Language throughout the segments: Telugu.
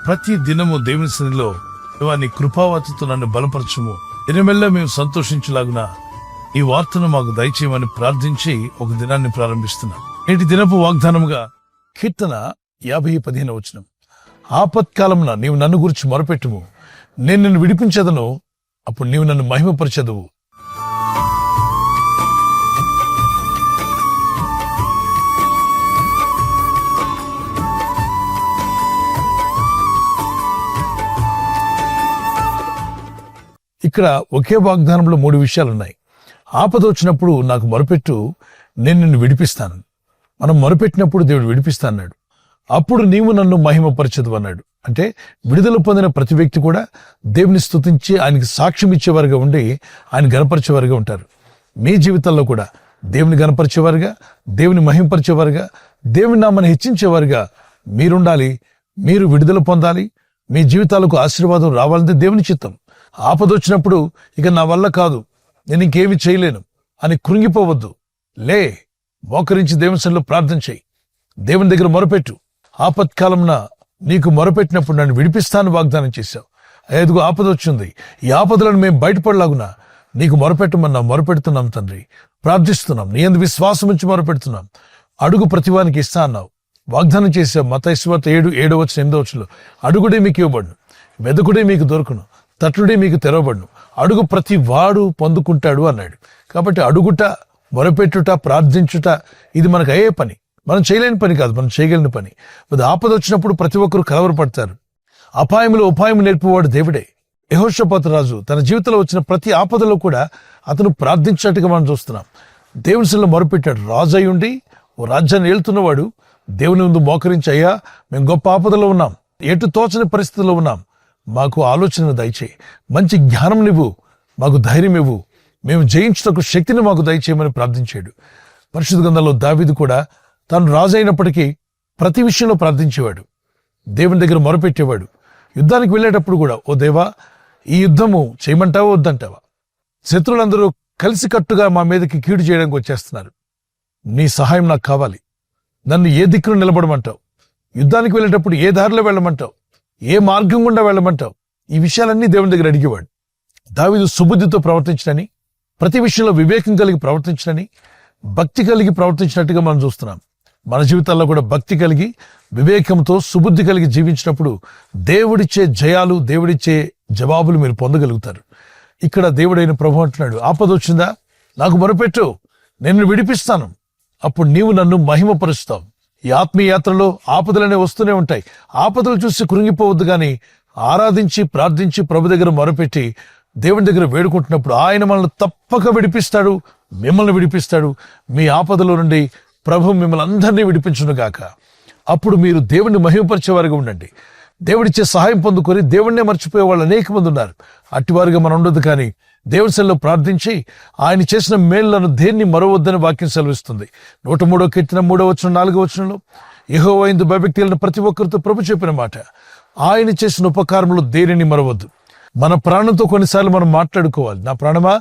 ప్రతి దినము దేవుని సన్నిధిలో దేవా నీ కృపావతితో నన్ను బలపరచుము, ఎనిమెల్లా మేము సంతోషించలాగున ఈ వార్తను మాకు దయచేయమని ప్రార్థించి ఒక దినాన్ని ప్రారంభిస్తున్నాం. నేటి దినపు వాగ్దానముగా కీర్తన 50:15 ఆపత్కాలమున నీవు నన్ను గురించి మొరపెట్టుము, నేను నిన్ను విడిపించదను, అప్పుడు నీవు నన్ను మహిమపరచదువు. ఇక్కడ ఒకే వాగ్దానంలో 3 విషయాలున్నాయి. ఆపద వచ్చినప్పుడు నాకు మొరపెట్టు, నేను నిన్ను విడిపిస్తాను. మనం మొరపెట్టినప్పుడు దేవుడు విడిపిస్తా అన్నాడు. అప్పుడు నీవు నన్ను మహిమపరచదు అన్నాడు. అంటే విడుదల పొందిన ప్రతి వ్యక్తి కూడా దేవుని స్తుతించి ఆయనకి సాక్ష్యం ఇచ్చేవారుగా ఉండి ఆయన గణపరిచేవారుగా ఉంటారు. మీ జీవితంలో కూడా దేవుని గణపరిచేవారుగా, దేవుని మహిమపరిచేవారుగా, దేవుని నామని హెచ్చించేవారుగా మీరుండాలి. మీరు విడుదల పొందాలి. మీ జీవితాలకు ఆశీర్వాదం రావాలంటే దేవుని చిత్తం. ఆపద వచ్చినప్పుడు ఇక నా వల్ల కాదు, నేను ఇంకేమి చేయలేను అని కృంగిపోవద్దు. లే, మోకరించి దేవుని సన్నిధిలో ప్రార్థన చేయి, దేవుని దగ్గర మొరపెట్టు. ఆపత్కాలంన నీకు మొరపెట్టినప్పుడు నన్ను విడిపిస్తాను వాగ్దానం చేశావు. ఐదుగు ఆపద వచ్చింది. ఈ ఆపదలను మేము బయటపడలాగునా నీకు మొరపెట్టమన్నా మొరపెడుతున్నాం తండ్రి, ప్రార్థిస్తున్నాం. నీ యందు విశ్వాసం ఉంచి మొరపెడుతున్నాం. అడుగు ప్రతివానికి ఇస్తా అన్నావు, వాగ్దానం చేశావు. మత్తయి సువార్త 7:8 అడుగుడే మీకు ఇవ్వబడును, వెదకుడే మీకు దొరుకును, తట్టుడే మీకు తెరవబడును, అడుగు ప్రతి వాడు పొందుకుంటాడు అన్నాడు. కాబట్టి అడుగుట, మొరపెట్టుట, ప్రార్థించుట ఇది మనకు అయ్యే పని. మనం చేయలేని పని కాదు, మనం చేయగలిగిన పని. ఆపద వచ్చినప్పుడు ప్రతి ఒక్కరు కలవరపడతారు. అపాయములో ఉపాయం నేర్పువాడు దేవుడే. యెహోషాపాతు రాజు తన జీవితంలో వచ్చిన ప్రతి ఆపదలో కూడా అతను ప్రార్థించినట్టుగా మనం చూస్తున్నాం. దేవుని సన్నిధిలో మొరపెట్టాడు. రాజు అయి ఉండి ఓ రాజ్యాన్ని ఏలుతున్నవాడు దేవుని ముందు మోకరించి, అయ్యా మేము గొప్ప ఆపదలో ఉన్నాం, ఎటు తోచని పరిస్థితుల్లో ఉన్నాం, మాకు ఆలోచన దయచేయి, మంచి జ్ఞానం నివ్వు, మాకు ధైర్యం ఇవ్వు, మేము జయించుటకు శక్తిని మాకు దయచేయమని ప్రార్థించాడు. పరిశుద్ధ గ్రంథంలో దావీదు కూడా తాను రాజు అయినప్పటికీ ప్రతి విషయంలో ప్రార్థించేవాడు, దేవుని దగ్గర మొరపెట్టేవాడు. యుద్ధానికి వెళ్ళేటప్పుడు కూడా, ఓ దేవా ఈ యుద్ధము చేయమంటావా వద్దంటావా, శత్రువులందరూ కలిసికట్టుగా మా మీదకి కీడు చేయడానికి వచ్చేస్తున్నారు, నీ సహాయం నాకు కావాలి, నన్ను ఏ దిక్కును నిలబడమంటావు, యుద్ధానికి వెళ్ళేటప్పుడు ఏ దారిలో వెళ్ళమంటావు, ఏ మార్గం గుండా వెళ్ళమంటావు, ఈ విషయాలన్నీ దేవుని దగ్గర అడిగేవాడు. దావీదు సుబుద్ధితో ప్రవర్తించడని, ప్రతి విషయంలో వివేకం కలిగి ప్రవర్తించడని, భక్తి కలిగి ప్రవర్తించినట్టుగా మనం చూస్తున్నాం. మన జీవితాల్లో కూడా భక్తి కలిగి, వివేకంతో, సుబుద్ధి కలిగి జీవించినప్పుడు దేవుడిచ్చే జయాలు, దేవుడిచ్చే జవాబులు మీరు పొందగలుగుతారు. ఇక్కడ దేవుడైన ప్రభు అంటున్నాడు, ఆపద వచ్చిందా నాకు మొరపెట్టు, నేను విడిపిస్తాను, అప్పుడు నీవు నన్ను మహిమపరుస్తావు. ఈ ఆత్మీయ యాత్రలో ఆపదలనే వస్తూనే ఉంటాయి. ఆపదలు చూసి కృంగిపోవద్దు, కానీ ఆరాధించి ప్రార్థించి ప్రభు దగ్గర మొరపెట్టి దేవుని దగ్గర వేడుకుంటున్నప్పుడు ఆయన మనల్ని తప్పక విడిపిస్తాడు, మిమ్మల్ని విడిపిస్తాడు. మీ ఆపదలో నుండి ప్రభు మిమ్మల్ని అందరినీ విడిపించును గాక. అప్పుడు మీరు దేవుణ్ణి మహిమపరిచేవారుగా ఉండండి. దేవుడిచ్చే సహాయం పొందుకొని దేవుణ్ణే మర్చిపోయే వాళ్ళు అనేక మంది ఉన్నారు. అట్టివారుగా మనం ఉండదు, కానీ దేవుని సన్నిధిలో ప్రార్థించి ఆయన చేసిన మేళ్లను దేన్ని మరవద్దని వాక్యం సెలవిస్తుంది. 103వ కీర్తన 3-4 యెహోవా యందు భయభక్తి కలిగిన ప్రతి ఒక్కరితో ప్రభు చెప్పిన మాట, ఆయన చేసిన ఉపకారములు దేనిని మరవద్దు. మన ప్రాణంతో కొన్నిసార్లు మనం మాట్లాడుకోవాలి, నా ప్రాణమా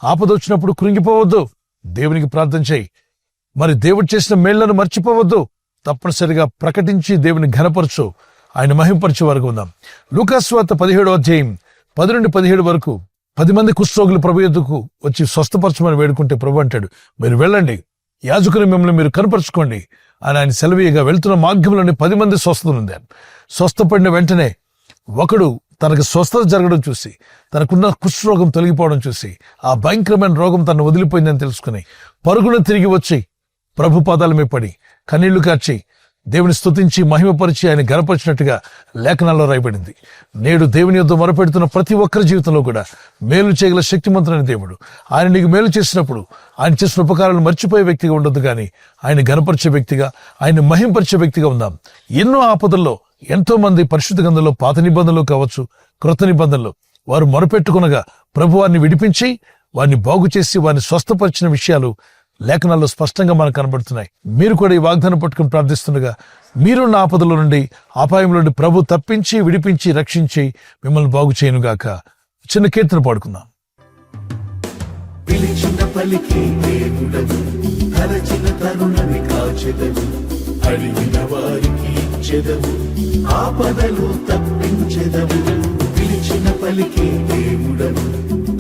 ఆపద వచ్చినప్పుడు కృంగిపోవద్దు, దేవునికి ప్రార్థన చేయి. మరి దేవుడు చేసిన మేళ్లను మర్చిపోవద్దు, తప్పనిసరిగా ప్రకటించి దేవుని ఘనపరచు, ఆయన మహిమపరిచే వరకు ఉందాం. లూకాసు వార్త 17:10-17 10 మంది కుష్ఠరోగులు ప్రభు యొద్దకు వచ్చి స్వస్థపరచమని వేడుకుంటే ప్రభు అంటాడు, మీరు వెళ్ళండి, యాజకుని మిమ్మల్ని మీరు కనపరుచుకోండి అని ఆయన సెలవీయగా వెళ్తున్న మార్గంలోని 10 మంది స్వస్థత పొందారు. స్వస్థపడిన వెంటనే ఒకడు తనకు స్వస్థత జరగడం చూసి, తనకున్న కుష్ఠరోగం తొలగిపోవడం చూసి, ఆ భయంకరమైన రోగం తను వదిలిపోయిందని తెలుసుకుని పరుగున తిరిగి వచ్చి ప్రభు పాదాల మీద పడి కన్నీళ్లు కార్చి దేవుని స్తుతించి మహిమపరిచి ఆయన గణపరిచినట్టుగా లేఖనాల్లో రాయబడింది. నేడు దేవుని యొద్ద మొరపెడుతున్న ప్రతి ఒక్కరి జీవితంలో కూడా మేలు చేయగల శక్తిమంతుడైన దేవుడు. ఆయన నీకు మేలు చేసినప్పుడు ఆయన చేసిన ఉపకారాలు మర్చిపోయే వ్యక్తిగా ఉండొద్దు, కానీ ఆయన గణపరిచే వ్యక్తిగా, ఆయన మహిమపరిచే వ్యక్తిగా ఉందాం. ఎన్నో ఆపదల్లో ఎంతో మంది పరిశుద్ధ గ్రంథంలో పాత నిబంధనలు కావచ్చు, క్రొత్త నిబంధనలు వారు మొరపెట్టుకునగా ప్రభు వారిని విడిపించి వారిని బాగు చేసి వారిని స్వస్థపరిచిన విషయాలు లేఖనాల్లో స్పష్టంగా మనకు కనబడుతున్నాయి. మీరు కూడా ఈ వాగ్దానం పట్టుకుని ప్రార్థిస్తుండగా మీరున్న ఆపదల నుండి, అపాయంలో నుండి ప్రభు తప్పించి, విడిపించి, రక్షించి మిమ్మల్ని బాగు చేయనుగాక. చిన్న కీర్తన పాడుకుందాం. పిలిచిన పలికి దేవుడవు, తలచిన తరుణని కాచెదవు, అడిగిన వారికి విడిపించెదవు, ఆపదలు తప్పించెదవు. పిలిచిన పలికే దేవుడవు,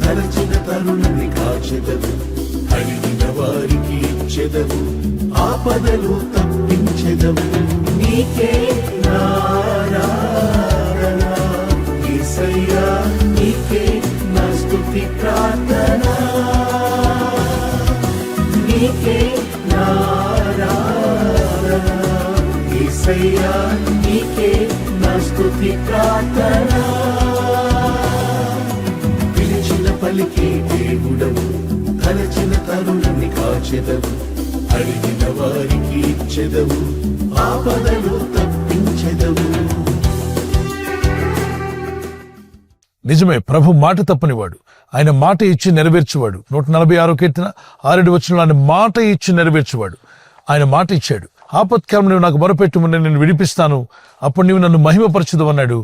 తలచిన తరుణని కాచెదవు. అడిగిన వారికి ఇచ్చెదవు, ఆపదలు తప్పించెదవు. నీకే నారాధన యేసయ్యా, నీకే నా స్తుతి ప్రార్థన. నీకే నారాధన యేసయ్యా, నీకే నా స్తుతి ప్రార్థన. పిలిచిన పలికే దేవుడవు, తలచిన తరుణని కాచెదవు. అడిగిన వారికి ఇచ్చెదవు, ఆపదలు తప్పించెదవు. నిజమే, ప్రభు మాట తప్పనివాడు, ఆయన మాట ఇచ్చి నెరవేర్చువాడు. 146 కీర్తన 6 వచనంలో ఆయన మాట ఇచ్చి నెరవేర్చువాడు. ఆయన మాట ఇచ్చాడు. ఆపత్కాలం నువ్వు నాకు మొరపెట్టుము, నేను విడిపిస్తాను, అప్పుడు నీవు నన్ను మహిమపరచుదు అన్నాడు.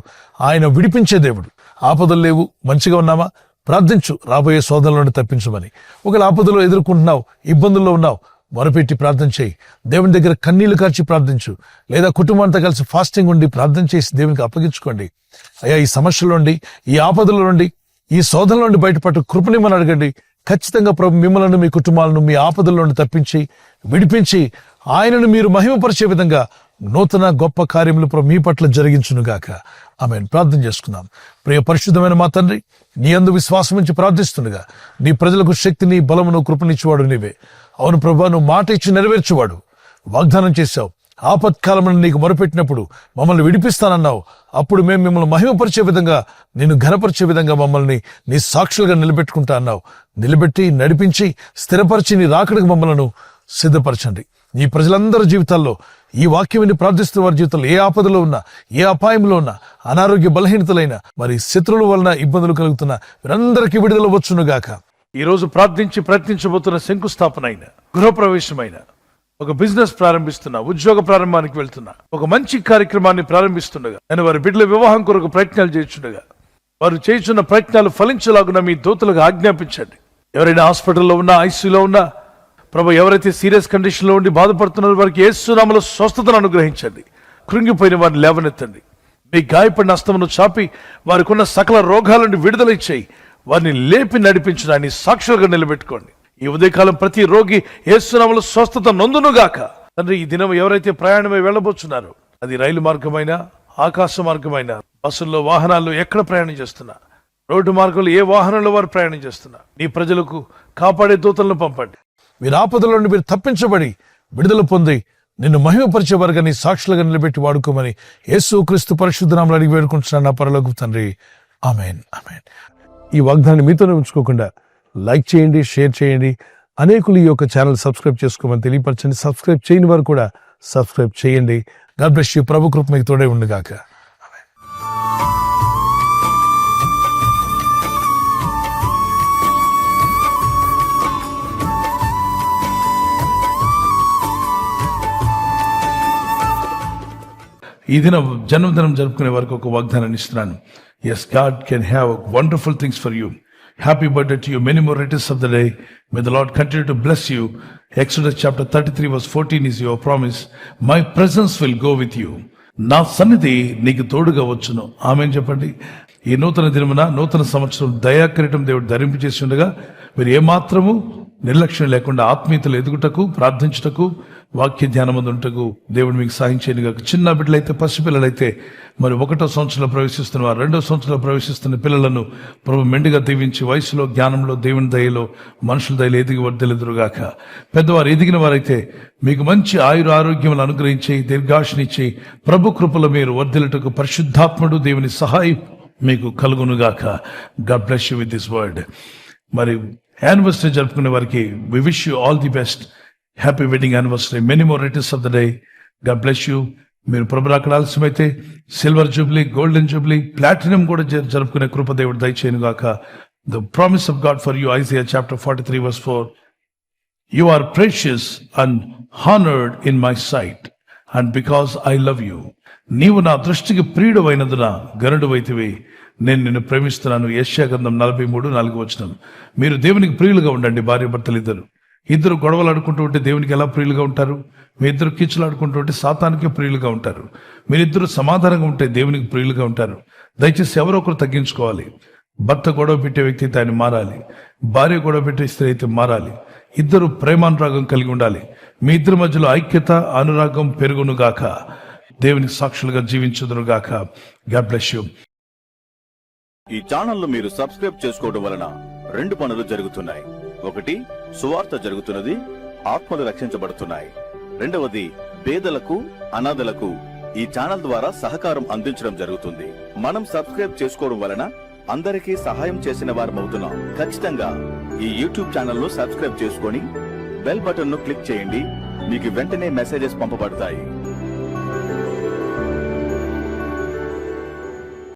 ఆయన విడిపించే దేవుడు. ఆపదలు లేవు, మంచిగా ఉన్నామా? ప్రార్థించు, రాబోయే శోధనల నుండి తప్పించమని. ఒకవేళ ఆపదలో ఎదుర్కొంటున్నావు, ఇబ్బందుల్లో ఉన్నావు, మొరపెట్టి ప్రార్థన చేయి. దేవుని దగ్గర కన్నీళ్లు కార్చి ప్రార్థించు, లేదా కుటుంబంతో కలిసి ఫాస్టింగ్ ఉండి ప్రార్థన చేసి దేవునికి అప్పగించుకోండి. అయ్యా, ఈ సమస్యల నుండి, ఈ ఆపదల నుండి, ఈ శోధనల నుండి బయటపట్టు కృపనిమ్మని అడగండి. ఖచ్చితంగా ప్రభు మిమ్మల్ని, మీ కుటుంబాలను మీ ఆపదల నుండి తప్పించి విడిపించి ఆయనను మీరు మహిమపరిచే విధంగా నూతన గొప్ప కార్యములు ప్రభు మీ పట్ల జరిగించునుగాక. ఆమేన్. ప్రార్థన చేసుకుందాం. ప్రియ పరిశుద్ధమైన మా తండ్రి, నీ యందు విశ్వాసం ఉంచి ప్రార్థిస్తుండగా నీ ప్రజలకు శక్తిని, బలమును, కృపనిచ్చేవాడు నీవే. అవును ప్రభా, నువ్వు మాట ఇచ్చి నెరవేర్చేవాడు. వాగ్దానం చేశావు, ఆపత్కాలమును నీకు మొరపెట్టినప్పుడు మమ్మల్ని విడిపిస్తానన్నావు. అప్పుడు మేము మిమ్మల్ని మహిమపరిచే విధంగా, నిన్ను ఘనపరిచే విధంగా మమ్మల్ని నీ సాక్షులుగా నిలబెట్టుకుంటా అన్నావు. నిలబెట్టి, నడిపించి, స్థిరపరిచి నీ రాకడకు మమ్మలను సిద్ధపరచండి. ఈ ప్రజలందరి జీవితాల్లో ఈ వాక్యం విని ప్రార్థిస్తున్న వారి జీవితంలో ఏ ఆపదలో ఉన్నా, ఏ అపాయంలో ఉన్నా, అనారోగ్య బలహీనతలైన, మరి శత్రువుల వలన ఇబ్బందులు కలుగుతున్న వీరందరికీ విడుదల వచ్చునుగాక. ఈ రోజు ప్రార్థించి ప్రయత్నించబోతున్న శంకుస్థాపన అయిన, గృహప్రవేశమైన, ఒక బిజినెస్ ప్రారంభిస్తున్నా, ఉద్యోగ ప్రారంభానికి వెళ్తున్నా, ఒక మంచి కార్యక్రమాన్ని ప్రారంభిస్తుండగా, నేను వారి బిడ్డల వివాహం కొరకు ప్రయత్నాలు చేస్తుండగా, వారు చేస్తున్న ప్రయత్నాలు ఫలించలాగున మీ దూతలకు ఆజ్ఞాపించండి. ఎవరైనా హాస్పిటల్లో ఉన్నా, ఐసీయూలో ఉన్నా, ప్రభు ఎవరైతే సీరియస్ కండిషన్ లో ఉండి బాధపడుతున్నారో వారికి యేసు నామములో స్వస్థతను అనుగ్రహించండి. కృంగిపోయిన వారిని లేవనెత్తండి. మీ గాయపడిన హస్తమును చాపి వారికి ఉన్న సకల రోగాల నుండి విడుదల ఇచ్చేయి. వారిని లేపి నడిపించిన ఆయన సాక్షులుగా నిలబెట్టుకోండి. ఈ ఉదయకాలం ప్రతి రోగి యేసు నామములో స్వస్థత నొందునుగాక. తండ్రి, ఈ దినం ఎవరైతే ప్రయాణమై వెళ్ళబోతున్నారో, అది రైలు మార్గమైనా, ఆకాశ మార్గమైనా, బస్సుల్లో, వాహనాల్లో ఎక్కడ ప్రయాణం చేస్తున్నా, రోడ్డు మార్గంలో ఏ వాహనంలో వారు ప్రయాణం చేస్తున్నా, నీ ప్రజలకు కాపాడే దూతలను పంపండి. మీరు ఆపదల నుండి మీరు తప్పించబడి విడుదల పొంది నిన్ను మహిమపరిచేవారుగా నీ సాక్షులుగా నిలబెట్టి వాడుకోమని యేసు క్రీస్తు పరిశుద్ధ నామములో అడిగి వేడుకుంటున్నాను నా పరలోకపు తండ్రి. ఆమేన్, ఆమేన్. ఈ వాగ్దానాన్ని మీతోనే ఉంచుకోకుండా లైక్ చేయండి, షేర్ చేయండి. అనేకులు ఈ యొక్క ఛానల్ సబ్స్క్రైబ్ చేసుకోమని తెలియపరచండి. సబ్స్క్రైబ్ చేయని వారు కూడా సబ్స్క్రైబ్ చేయండి. God bless you. ప్రభు కృప మీకు తోడే ఉండుగాక. ఈ దినం జన్మదినం జరుపుకునే వరకు ఒక వాగ్దానాన్ని ఇస్తున్నాను. Yes, God can have wonderful things for you. Happy birthday to you. Many more returns of the day. May the Lord continue to bless you. Exodus chapter 33 verse 14 is your promise. My presence will go with you. నా సన్నిధి నీకు తోడుగా వచ్చును. ఆమేన్ చెప్పండి. ఈ నూతన దినమున, నూతన సంవత్సరం దయాకిరీటం దేవుడు ధరింపు చేసి ఉండగా మీరు ఏమాత్రము నిర్లక్ష్యం లేకుండా ఆత్మీయతలు ఎదుగుటకు, ప్రార్థించుటకు, వాక్య ధ్యానమందుంటకు దేవుడు మీకు సాయం చేయనుగా. చిన్న బిడ్డలైతే, పసిపిల్లలైతే, మరి 1వ సంవత్సరంలో ప్రవేశిస్తున్న వారు, 2వ సంవత్సరంలో ప్రవేశిస్తున్న పిల్లలను ప్రభు మెండుగా దీవించి వయసులో, జ్ఞానంలో, దేవుని దయలో, మనుషుల దయలో ఎదిగి వర్ధిల్లుదురుగాక. పెద్దవారు ఎదిగిన వారైతే మీకు మంచి ఆరోగ్యములు అనుగ్రహించి, దీర్ఘాయుష్నిచ్చి, ప్రభు కృపలో మీరు వర్ధిల్లుటకు పరిశుద్ధాత్ముడు దేవుని సహాయం మీకు కలుగునుగాక. God bless you with this word. మరి యానివర్సరీ జరుపుకునే వారికి we wish you all the best. Happy wedding anniversary. Many more returns of the day. God bless you. మీరు ప్రభు అక్కడ ఆలస్యమైతే silver jubilee, golden jubilee, platinum కూడా జరుపుకునే కృప దేవుడు దయచేయనుగాక. The promise of God for you, Isaiah chapter 43 verse 4. You are precious and honored in my sight, and because I love you. నీవు నా దృష్టికి ప్రియుడు అయినందున గనుడు వైతివి, నేను నిన్ను ప్రేమిస్తున్నాను. యెషయా గ్రంథం 43:4. మీరు దేవునికి ప్రియులుగా ఉండండి, భార్య భర్తలు ఇద్దరు. ఇద్దరు గొడవలు ఆడుకుంటూ ఉంటే దేవునికి ఎలా ప్రియులుగా ఉంటారు? మీ ఇద్దరు కీచులు ఆడుకుంటూ ఉంటే సాతానికి ప్రియులుగా ఉంటారు. మీరిద్దరు సమాధానంగా ఉంటే దేవునికి ప్రియులుగా ఉంటారు. దయచేసి ఎవరో ఒకరు తగ్గించుకోవాలి. భర్త గొడవ పెట్టే వ్యక్తి అయితే ఆయన మారాలి. భార్య గొడవ పెట్టే స్త్రీ అయితే మారాలి. ఇద్దరు ప్రేమానురాగం కలిగి ఉండాలి. మీ ఇద్దరి మధ్యలో ఐక్యత, అనురాగం పెరుగును గాక. దేవునికి సాక్షులుగా జీవించుదురు గాక. God bless you. ఈ ఛానల్ ను మీరు సబ్స్క్రైబ్ చేసుకోవడం వలన 2 పనులు జరుగుతున్నాయి. ఒకటి, సువార్త జరుగుతున్నది, ఆత్మలు రక్షించబడుతున్నాయి. రెండవది, పేదలకు, అనాథలకు ఈ ఛానల్ ద్వారా సహకారం అందించడం జరుగుతుంది. మనం సబ్స్క్రైబ్ చేసుకోవడం వలన అందరికీ సహాయం చేసిన వారమవుతున్నాం. ఖచ్చితంగా ఈ యూట్యూబ్ ఛానల్ ను సబ్స్క్రైబ్ చేసుకొని బెల్ బటన్ ను క్లిక్ చేయండి. మీకు వెంటనే మెసేజెస్ పంపబడతాయి.